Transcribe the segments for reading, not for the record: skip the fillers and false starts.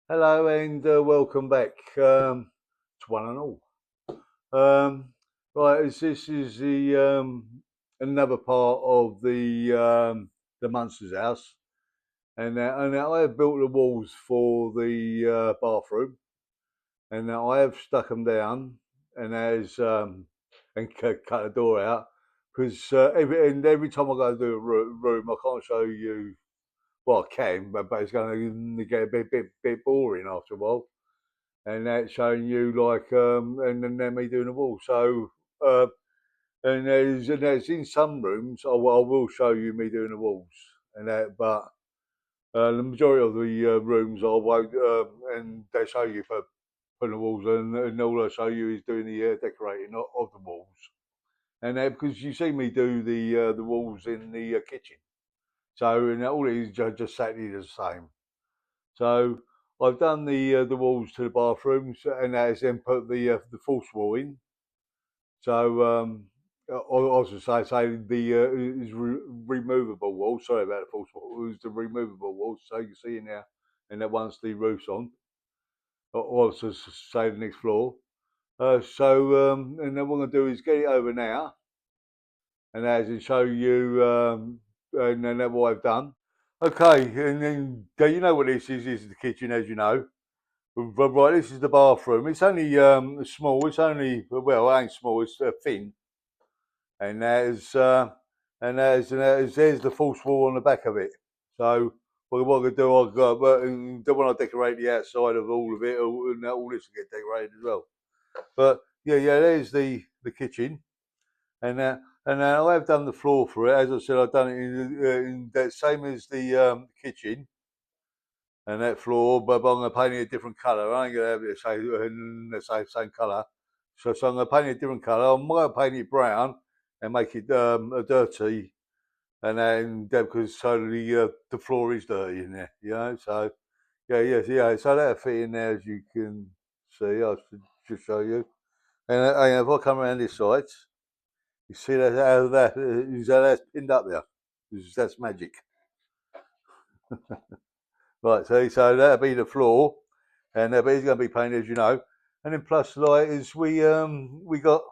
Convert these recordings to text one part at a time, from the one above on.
Hello and welcome back to one and all. Um, right, this is the another part of the Munsters house, and I have built the walls for the bathroom, and I have stuck them down, and as and cut the door out because every time I go to do a room, I can't show you. Well, I can, but it's going to get a bit boring after a while, and that's showing you like and then me doing the wall. So and there's in some rooms I will show you me doing the walls and that, but the majority of the rooms I won't, and they show you for putting the walls, and all I show you is doing the decorating of the walls, and because you see me do the walls in the kitchen, so and all it is just exactly the same. So I've done the walls to the bathrooms, and that has then put the false wall in. So I was to say the is removable wall. Sorry about the false wall. It was the removable wall. So you can see in there, and that once the roof's on, or to say the next floor. And then what I'm gonna do is get it over now, and as in show you, and then that's what I've done. Okay, and then you know what this is? This is the kitchen, as you know. Right, this is the bathroom. It's only small. It's only, well, it ain't small. It's thin, and there's the false wall on the back of it. So what I'm gonna do, I've got, but don't want to decorate the outside of all of it, and all this will get decorated as well. But yeah, there's the kitchen, and I have done the floor for it. As I said, I've done it in that same as the kitchen and that floor, but I'm going to paint it a different colour. I ain't going to have it same colour. So I'm going to paint it a different colour. I might paint it brown and make it dirty, and then because so the floor is dirty in there, you know. So yeah. So that'll fit in there, as you can see. I'll just show you. And if I come around this side, you see that how that's pinned up there. That's magic. Right, so that'll be the floor, and but it's going to be painted, as you know. And then plus, like, is we got,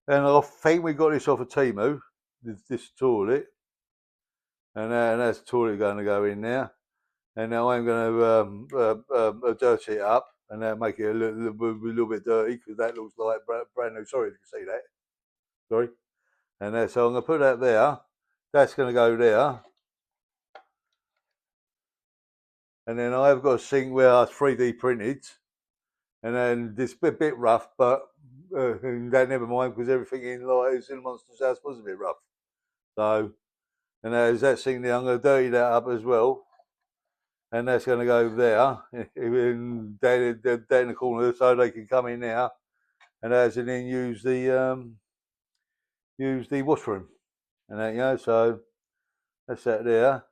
and I think we got this off of Timu, this toilet, and that's the toilet going to go in there. And now I'm going to dirty it up, and make it a little bit dirty because that looks like brand new. Sorry if you can see that. Sorry. And so I'm going to put that there. That's going to go there. And then I've got a sink where I 3D printed, and then this bit rough, but that never mind because everything in like is in Monsters house was a bit rough. So and there's that sink there. I'm going to dirty that up as well, and that's going to go there, down in the corner, so they can come in there, and then use the washroom, and that, so that's that there.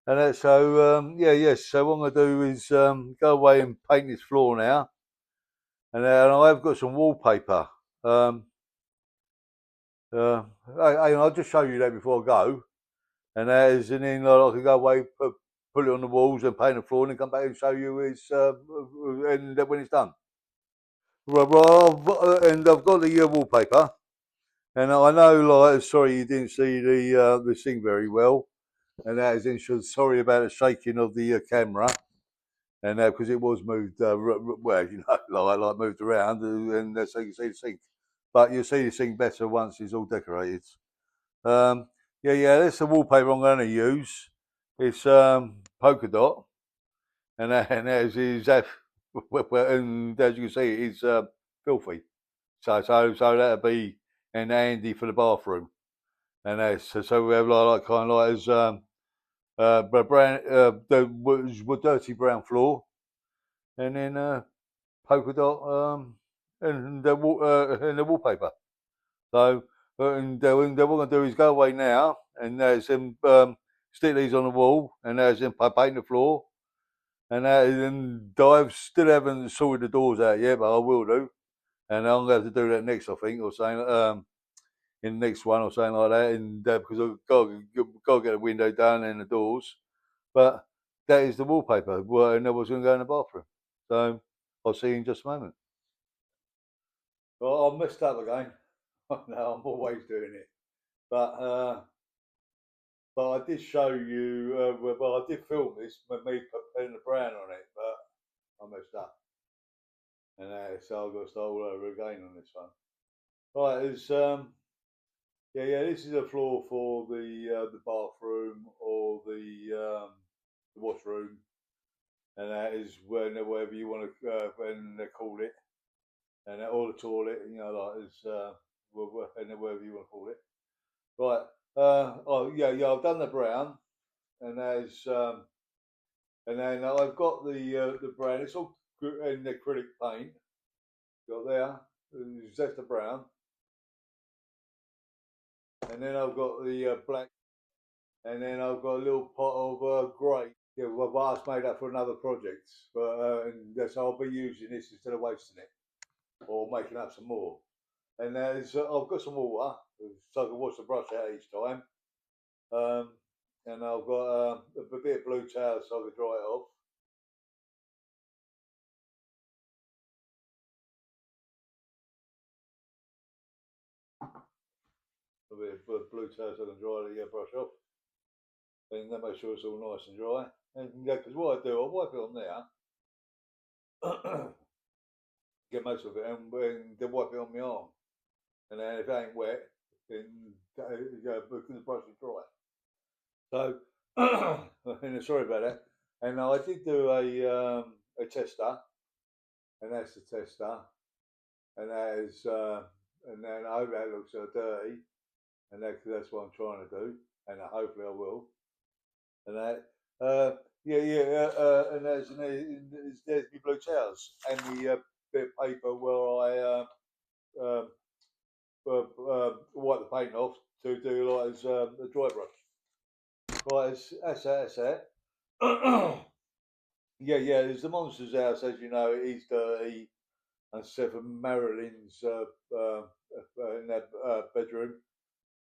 And that, so yes. So what I'm going to do is go away and paint this floor now, and I've got some wallpaper. Um, I'll just show you that before I go, and then I can go away, put it on the walls and paint the floor, and then come back and show you and when it's done. And I've got the wallpaper, and I know, like, sorry you didn't see the thing very well, and that is in sorry about the shaking of the camera, and because it was moved, well, like moved around, and so you can see the sink, but you'll see the sink better once it's all decorated. Um, yeah, that's the wallpaper I'm going to use. It's polka dot, and and as you can see, it's filthy. So that'll be and handy for the bathroom, and that's so we have like kind of like as brown the dirty brown floor, and then polka dot and the wallpaper. So and what we're going to do is go away now, and there's some stick these on the wall, and there's them paint the floor, and I still haven't sorted the doors out yet, but I will do, and I'm going to have to do that next, I think, or saying in the next one or something like that, and because I've got to get the window done and the doors, but that is the wallpaper, and I was going to go in the bathroom. So I'll see you in just a moment. Well, I messed up again. No, I'm always doing it. But I did show you. Well, I did film this with me putting the brown on it, but I messed up, and so I've got to start all over again on this one. Right, it's yeah. This is a floor for the bathroom or the washroom, and that is wherever you want to when they call it, and or the toilet, you know, like it's wherever you want to call it. Right. Oh yeah. I've done the brown, and and then I've got the brown. It's all in acrylic paint. Got there. That's the brown, and then I've got the black, and then I've got a little pot of grey. Yeah, well, that's made up for another project, but and so I'll be using this instead of wasting it or making up some more. And I've got some water, so I can wash the brush out each time. Um, and I've got a bit of blue towel so I can dry it off. A bit of blue towel so I can dry the brush off. And then make sure it's all nice and dry. And yeah, because what I do, I wipe it on there, get most of it, and then wipe it on my arm. And then if it ain't wet, then because the brush is dry. So, and sorry about that. And I did do a tester, and that's the tester, and that is, and then I hope that looks dirty, and that's what I'm trying to do, and hopefully I will. And that, and there's my blue towels and the bit of paper where I wipe the paint off to do like as a dry brush. Right, that's that. Yeah. There's the Munsters house, as you know. It is dirty, and except for Marilyn's in their bedroom,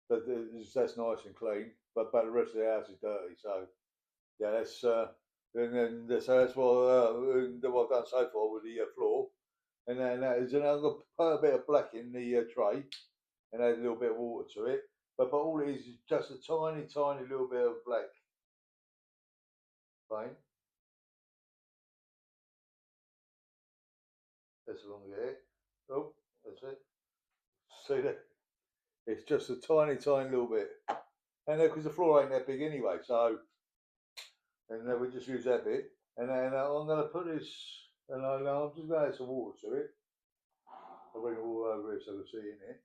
that's nice and clean. But the rest of the house is dirty. So yeah, so that's what I've done so far with the floor. And then I'm going to put a bit of black in the tray and add a little bit of water to it. But all it is just a tiny little bit of black paint. That's along there. Oh, that's it. See that? It's just a tiny little bit. And because the floor ain't that big anyway, so and then we just use that bit. And then I'm going to put this, and I'm just going to add some water to it. I'll bring it all over here so you can see in it.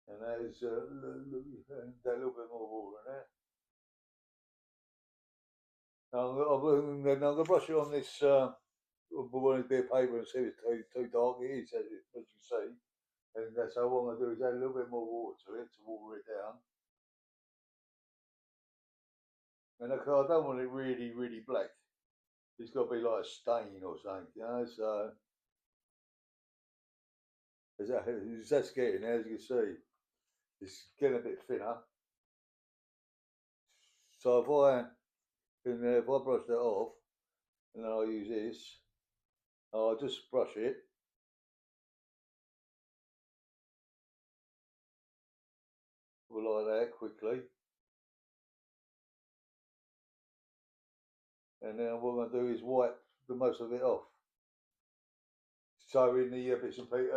And there's that little bit more water in there. Then I'm going to brush it on this one of bit of paper and see if it's too dark. It is, as you see. And that's how what I'm going to do is add a little bit more water to it to water it down. And I don't want it really black. It's got to be like a stain or something, you know. So that's getting, as you can see, it's getting a bit thinner. So if I brush that off, and then I'll use this, I'll just brush it. Like that quickly. And then what I'm going to do is wipe the most of it off. So in the bits and pieces,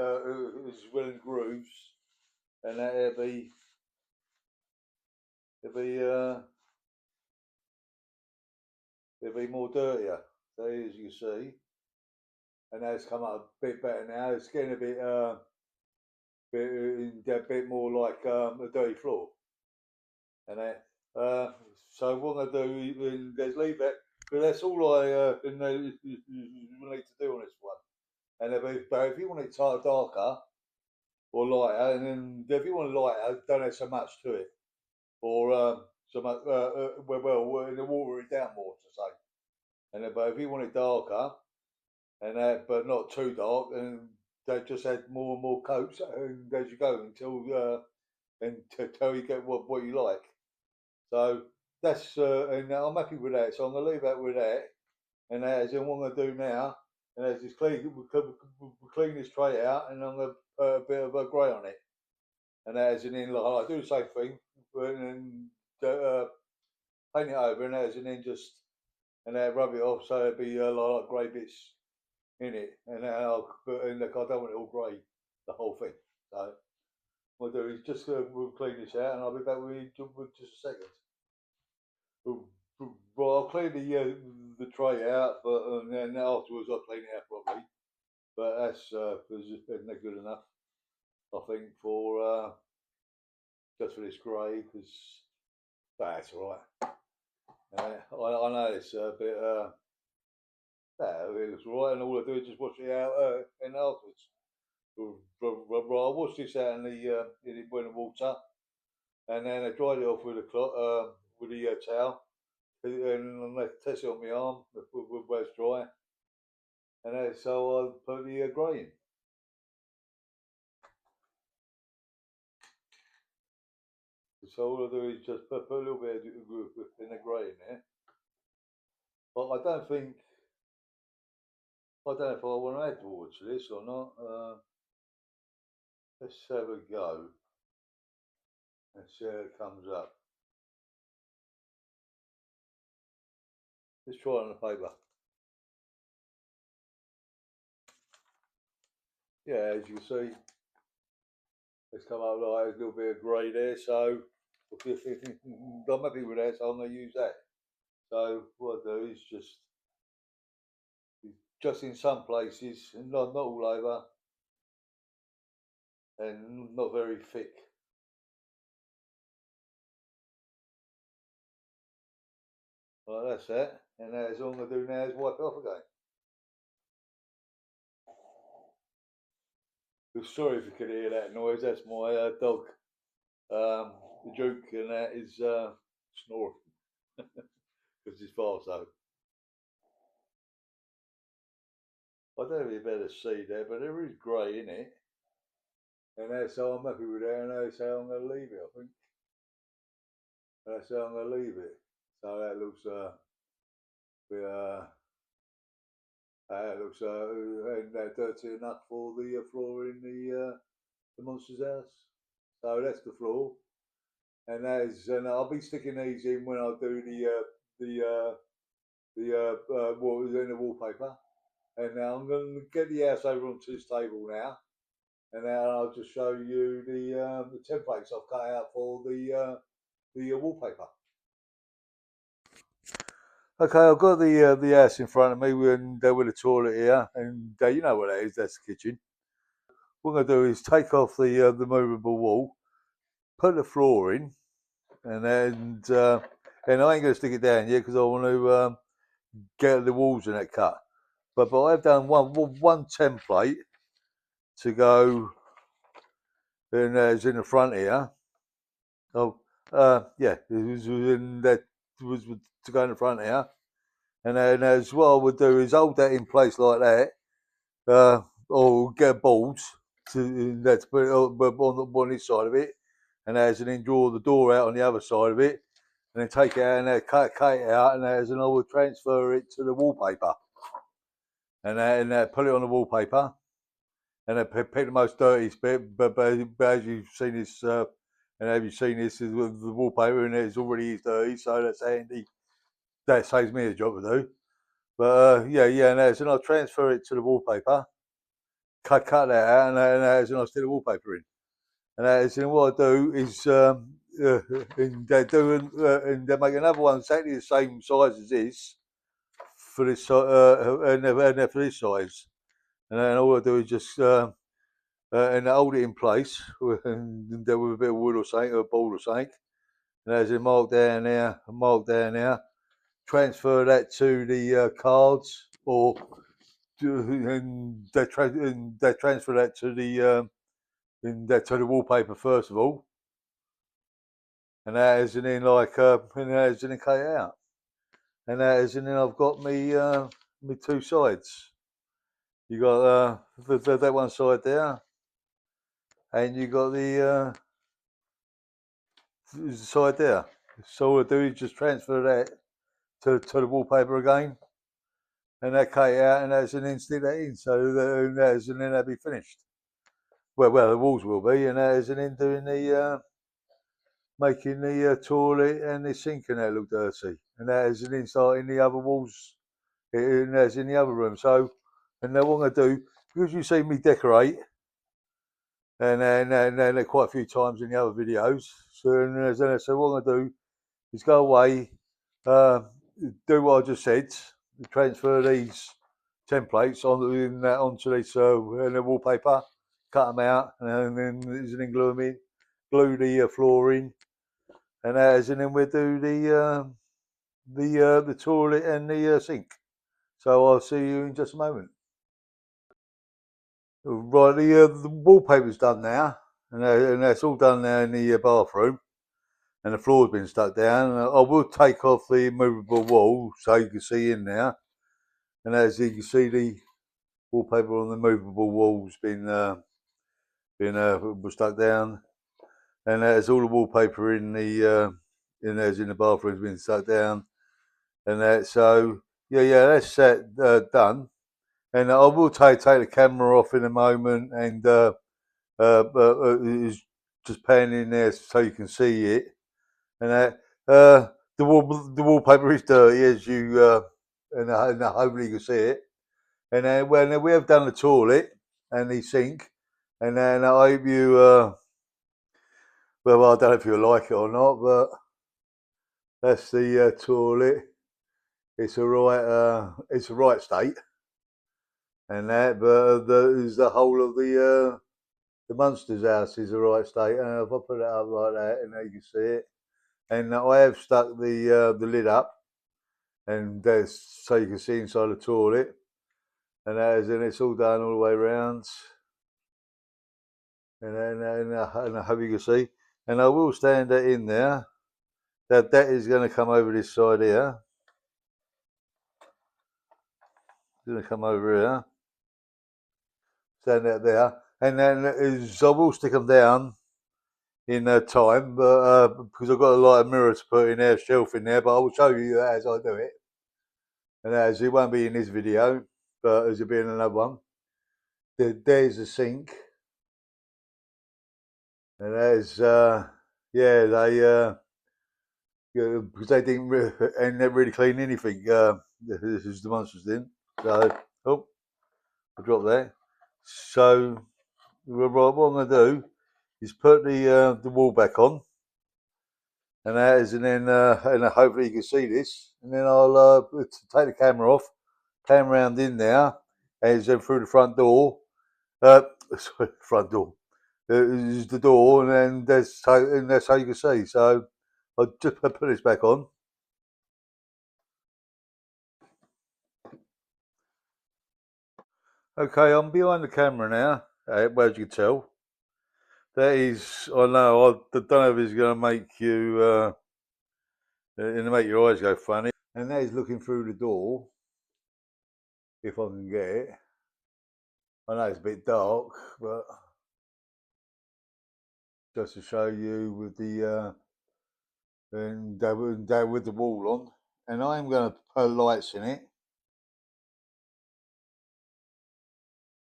as well in grooves, and that it'll be more dirtier. So as you see, and that's come up a bit better now. It's getting a bit more like a dirty floor, and that. So what I'm going to do is leave that. But that's all I need to do on this one. And if you want it darker or lighter, and then if you want it lighter, don't add so much to it, or so much in the water it down more to say. And then, but if you want it darker, and but not too dark, and they just add more and more coats and as you go until you get what you like. So that's and I'm happy with that. So I'm gonna leave that with that. And as in what I'm gonna do now, and as just clean this tray out, and I'm gonna put a bit of a grey on it. And as in like I do the same thing, and paint it over, and as and then just and then rub it off so there'll be like grey bits in it, and then and look, I don't want it all grey, the whole thing. So what I'll do is just we'll clean this out, and I'll be back with you with just a second. Well, I'll clean the tray out, but and then afterwards I'll clean it out properly. But that's isn't that good enough? I think for just for this grey, because that's all right. I know it's a bit. It looks all right, and all I do is just wash it out and afterwards. Right, I washed this out in the boiling water, and then I dried it off with a cloth, with a towel, and I test it on my arm where it's dry, and so I put the grey in. So all I do is just put a little bit of the grey in there. But I don't think I don't know if I want to add water to this or not. Let's have a go and see how it comes up. Let's try it on the paper. Yeah, as you can see, it's come up like there's a little bit of grey there. So I'm happy with that, so I'm going to use that. So what I do is just in some places, and not all over, and not very thick. Well, that's that. And that's all I'm going to do now is wipe it off again. Sorry if you could hear that noise. That's my dog, the Duke, and that is snoring because he's far so. I don't know if you better see there, but there is grey in it, and that's how I'm happy with that, and that's how I'm going to leave it. I think that's how I'm going to leave it. So that looks bit, that looks and dirty enough for the floor in the Munsters house. So that's the floor, and and I'll be sticking these in when I do what was in the wallpaper. And now I'm going to get the house over onto this table now, and now I'll just show you the templates I've cut out for the wallpaper. Okay, I've got the house in front of me with the toilet here, and you know what that is. That's the kitchen. What I'm going to do is take off the movable wall, put the floor in, and I ain't going to stick it down yet because I want to get the walls in that cut. But I've done one template to go, and it's in the front here. Oh, yeah, it was in that was to go in the front here, and then as what I would do is hold that in place like that, or get boards to put it on this side of it, and then draw the door out on the other side of it, and then take it out and cut it out, and then I would transfer it to the wallpaper, and put it on the wallpaper, and then pick the most dirtiest bit. But as you've seen this, and have you seen this? The wallpaper in it is already dirty, so that's handy. That saves me a job to do. But yeah, and I'll transfer it to the wallpaper, cut that out, and I'll stick the wallpaper in. And what I do is, and they make another one exactly the same size as this for this, and for this size. And then all I do is just and hold it in place with a bit of wood or something, or a ball or something. And as a mark down there, transfer that to the cards, or and they transfer that to the wallpaper first of all, and that is and then and that is and then cut it out, and that is and then I've got me two sides. You got that one side there, and you got the side there. So all I do is just transfer that to the wallpaper again, and that cut it out, and that's and then stick that in. So and then that'll be finished. Well, the walls will be, and that is, and then doing the making the toilet and the sink and that look dirty, and that is, and then starting the other walls, and that's in the other room. So, and then what I'm gonna do, because you see me decorate, and quite a few times in the other videos. So what I'm gonna do is go away, uh, do what I just said, transfer these templates onto this and the wallpaper, cut them out, and then glue them in, glue the flooring, and then we'll do the toilet and the sink. So I'll see you in just a moment. Right, the wallpaper's done now, and that's all done now in the bathroom, and the floor's been stuck down. I will take off the movable wall so you can see in there, and as you can see, the wallpaper on the movable wall's was stuck down, and there's all the wallpaper in the bathroom's been stuck down, and that. So yeah, that's that done. And I will take the camera off in a moment, and is just panning in there so you can see it. And the wallpaper is dirty, as you and hopefully you can see it. And then when we have done the toilet and the sink, and then I hope you well, I don't know if you like it or not, but that's the toilet. It's it's a right state, and that, but the whole of the Munsters house is a right state. And if I put it up like that, and you can see it, and I have stuck the lid up, and there's so you can see inside the toilet, and it's all done all the way around, and I hope you can see, and I will stand that in there. That is going to come over this side here. It's going to come over here. Stand that there, and then I will stick them down in time, but because I've got a lot of mirrors to put in there, shelf in there, but I will show you as I do it, and as it won't be in this video, but as it'll be in another one. There's the sink, and there's yeah, because they didn't and they really clean anything. This is the Munsters didn't. So I dropped that. So what I'm going to do is put the wall back on, and and hopefully you can see this, and then I'll take the camera off, pan round in there, and then through the front door. Sorry, front door. Is the door, and that's how you can see. So I'll just put this back on. Okay, I'm behind the camera now. Well, as you can tell, that is. I know. I don't know if it's going to make you, make your eyes go funny. And that is looking through the door, if I can get it. I know it's a bit dark, but just to show you with the with the wall on, and I'm going to put lights in it.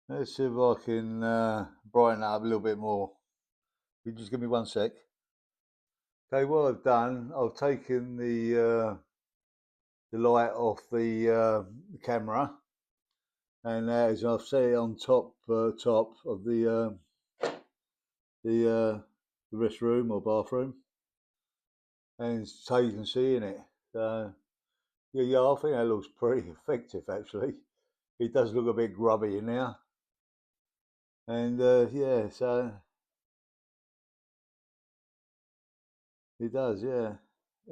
Let's see if I can brighten that up a little bit more. You just give me one sec. Okay, what I've done, I've taken the light off the camera, and as I've set it on top of the restroom or bathroom, and so you can see in it. Yeah, I think that looks pretty effective actually. It does look a bit grubby in there, and yeah, so it does, yeah,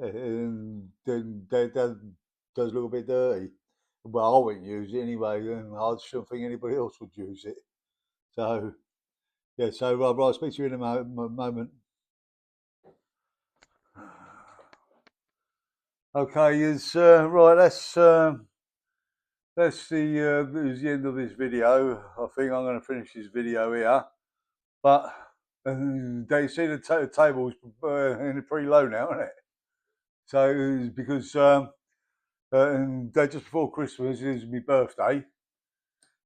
and then that does look a bit dirty. Well, I wouldn't use it anyway, and I shouldn't think anybody else would use it. So yeah, so Rob, I'll speak to you in a moment. Okay, is right. That's the end of this video. I think I'm going to finish this video here. But they see the table's pretty low now, isn't it? So it was because and just before Christmas is my birthday,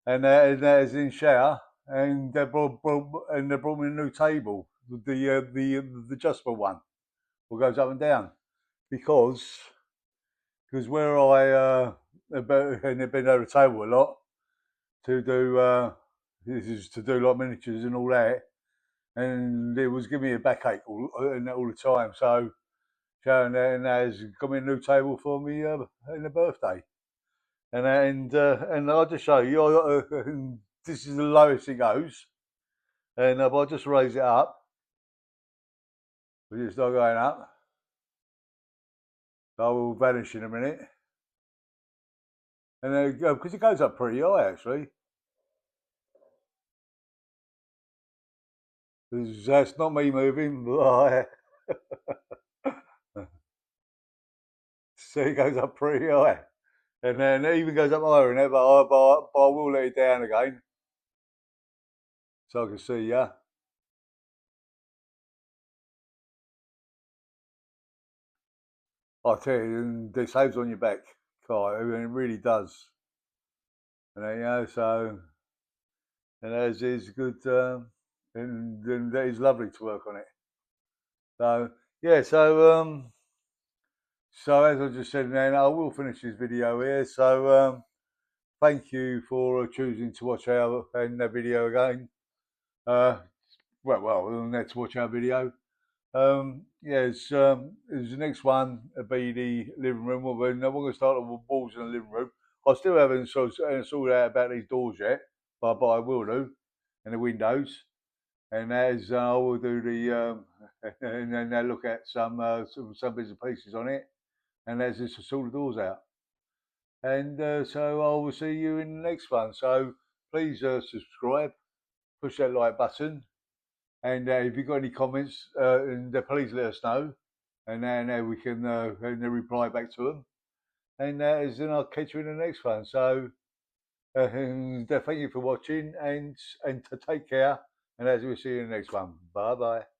and that is in shower, and they brought me a new table, the adjustable one, what goes up and down, because where I and they've been over the table a lot to do this is to do like miniatures and all that, and it was giving me a backache all the time. So and has got me a new table for me in the birthday, and I'll just show you. This is the lowest it goes, and if I just raise it up, we just start going up. I will vanish in a minute, and then because it goes up pretty high actually. That's not me moving, but so it goes up pretty high, and then it even goes up higher in it, but I will let it down again so I can see ya. I tell you, and it saves on your back, God, I mean, it really does. And you know, so and that is good, and that is lovely to work on it. So yeah, so as I just said, then I will finish this video here. So thank you for choosing to watch our video again. Well, to watch our video. Yes, as the next one will be the living room. We're not going to start with walls in the living room. I still haven't sorted out about these doors yet, but I will do, and the windows. And as I will do the, and then I look at some bits and pieces on it, and as just to sort the doors out. And so I will see you in the next one. So please subscribe, push that like button, and if you've got any comments, and please let us know, and then we can and then reply back to them. And then I'll catch you in the next one. So and thank you for watching, and to take care. And as we'll see you in the next one. Bye bye.